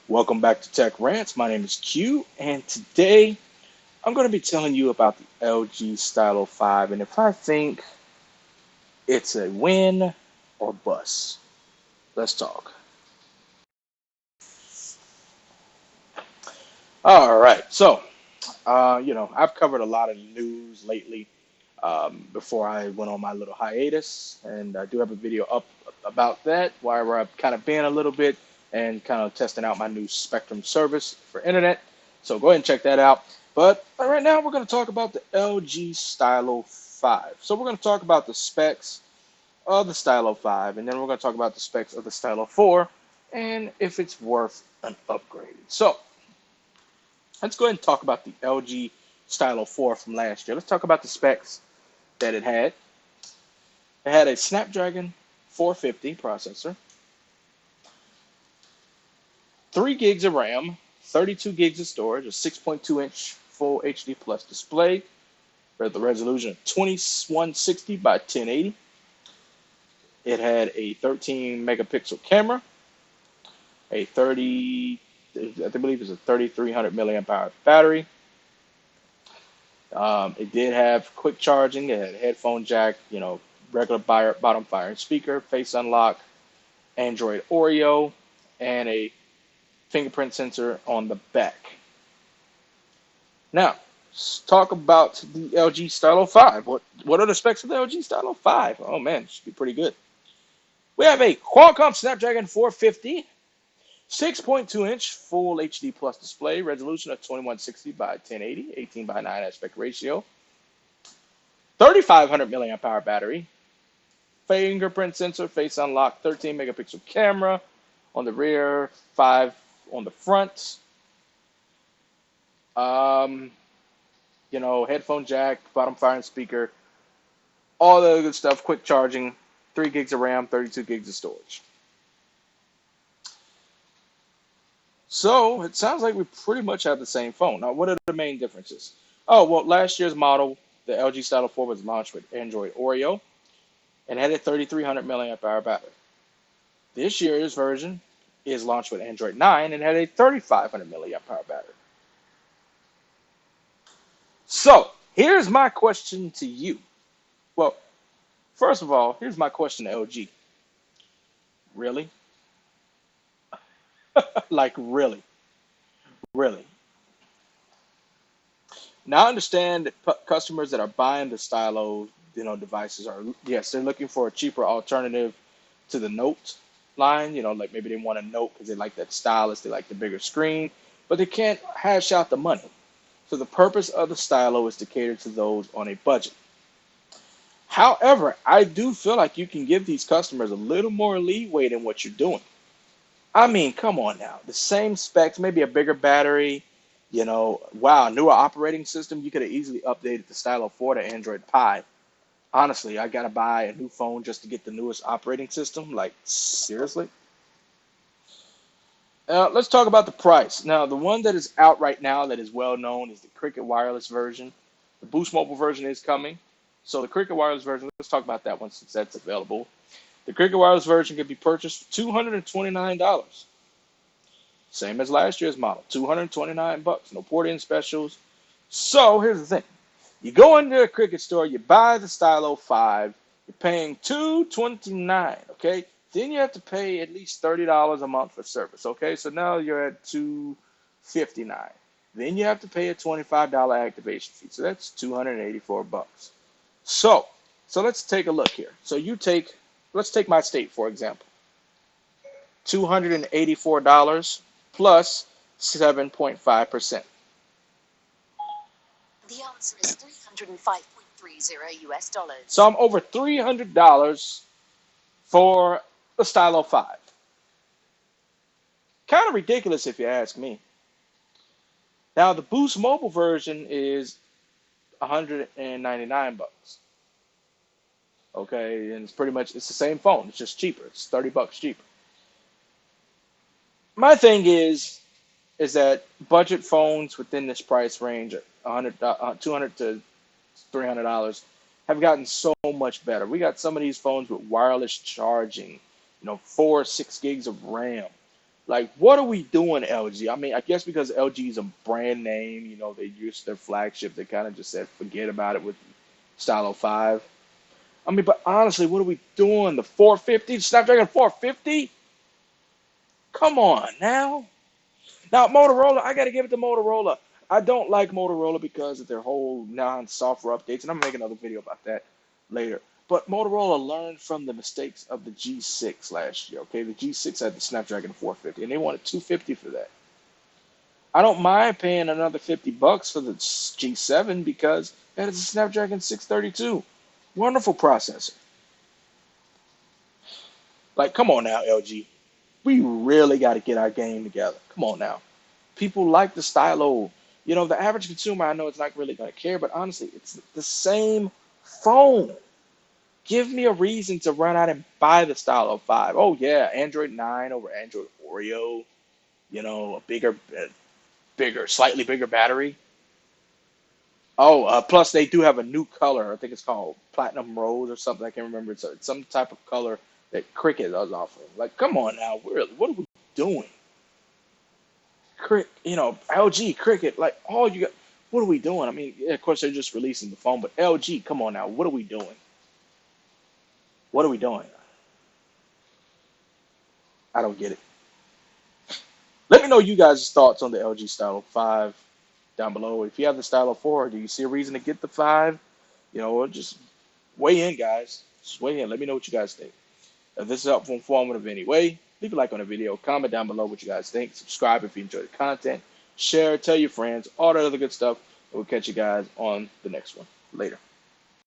Welcome back to Tech Rants. My name is Q, and today I'm going to be telling you about the LG Stylo 5 and if I think it's a win or bust. Let's talk. All right, I've covered a lot of news lately before I went on my little hiatus, and I do have a video up about that where I've kind of been a little bit and kind of testing out my new Spectrum service for internet. So go ahead and check that out. But right now we're going to talk about the LG Stylo 5. So we're going to talk about the specs of the Stylo 5, and then we're going to talk about the specs of the Stylo 4 and if it's worth an upgrade. So let's go ahead and talk about the LG Stylo 4 from last year. Let's talk about the specs that it had. It had a Snapdragon 450 processor, 3 gigs of RAM, 32 gigs of storage, a 6.2-inch Full HD Plus display with a resolution of 2160 by 1080. It had a 13 megapixel camera, a 30, I believe it's a 3300 milliamp hour battery. It did have quick charging. It had a headphone jack, regular bottom firing speaker, face unlock, Android Oreo, and a fingerprint sensor on the back. Now, let's talk about the LG Stylo 5. What are the specs of the LG Stylo 5? Oh man, it should be pretty good. We have a Qualcomm Snapdragon 450, 6.2-inch Full HD Plus display, resolution of 2160 by 1080, 18 by 9 aspect ratio, 3500 milliamp hour battery, fingerprint sensor, face unlock, 13 megapixel camera on the rear, 5 on the front. Headphone jack, bottom firing speaker, all the good stuff, quick charging, 3 gigs of RAM, 32 gigs of storage. So it sounds like we pretty much have the same phone. Now, what are the main differences? Oh, well, last year's model, the LG Stylo 4 was launched with Android Oreo and had a 3300 milliamp hour battery. This year's version is launched with Android 9 and had a 3500 milliamp hour battery. So here's my question to you. Well, first of all, here's my question to LG. Really? Like, really? Really? Now, I understand that customers that are buying the Stylo, devices are, yes, they're looking for a cheaper alternative to the Note line. Like maybe they want a Note because they like that stylus, they like the bigger screen, but they can't hash out the money. So the purpose of the Stylo is to cater to those on a budget. However, I do feel like you can give these customers a little more leeway than what you're doing. I mean, come on now. The same specs, maybe a bigger battery, wow, newer operating system. You could have easily updated the Stylo 4 to Android Pie. Honestly, I gotta buy a new phone just to get the newest operating system. Like, seriously? Let's talk about the price. Now, the one that is out right now that is well known is the Cricket Wireless version. The Boost Mobile version is coming. So the Cricket Wireless version, let's talk about that one since that's available. The Cricket Wireless version can be purchased for $229. Same as last year's model, $229. No port-in specials. So here's the thing. You go into a Cricket store, you buy the Stylo 5, you're paying $229, okay? Then you have to pay at least $30 a month for service, okay? So now you're at $259. Then you have to pay a $25 activation fee. So that's $284. So let's take a look here. Let's take my state, for example. $284 plus 7.5%. The answer is $305.30 US dollars. So I'm over $300 for the Stylo 5. Kind of ridiculous if you ask me. Now the Boost Mobile version is $199. Okay, and it's the same phone. It's just cheaper. It's $30 cheaper. My thing is that budget phones within this price range, 200 to $300, have gotten so much better. We got some of these phones with wireless charging, 4 or 6 gigs of RAM. Like, what are we doing, LG? I mean, I guess because LG is a brand name, they used their flagship. They kind of just said, forget about it with Stylo 5. I mean, but honestly, what are we doing? The 450, Snapdragon 450? Come on now. Now, Motorola, I got to give it to Motorola. I don't like Motorola because of their whole non-software updates, and I'm going to make another video about that later. But Motorola learned from the mistakes of the G6 last year, okay? The G6 had the Snapdragon 450, and they wanted 250 for that. I don't mind paying another $50 for the G7 because that is a Snapdragon 632. Wonderful processor. Like, come on now, LG. We really got to get our game together. Come on now. People like the stylo. The average consumer, I know it's not really going to care, but honestly, it's the same phone. Give me a reason to run out and buy the Stylo 5. Oh, yeah, Android 9 over Android Oreo. A slightly bigger battery. Oh, plus they do have a new color. I think it's called Platinum Rose or something. I can't remember. It's some type of color that Cricket is offering. Like, come on now, really, what are we doing? LG, Cricket, like all you got. What are we doing? I mean, yeah, of course they're just releasing the phone, but LG, come on now, what are we doing? What are we doing? I don't get it. Let me know you guys' thoughts on the LG Stylo 5 down below. If you have the Stylo 4, do you see a reason to get the 5? Just weigh in, guys. Just weigh in. Let me know what you guys think. If this is helpful, informative in any way, leave a like on the video, comment down below what you guys think, subscribe if you enjoy the content, share, tell your friends, all that other good stuff. We'll catch you guys on the next one. Later.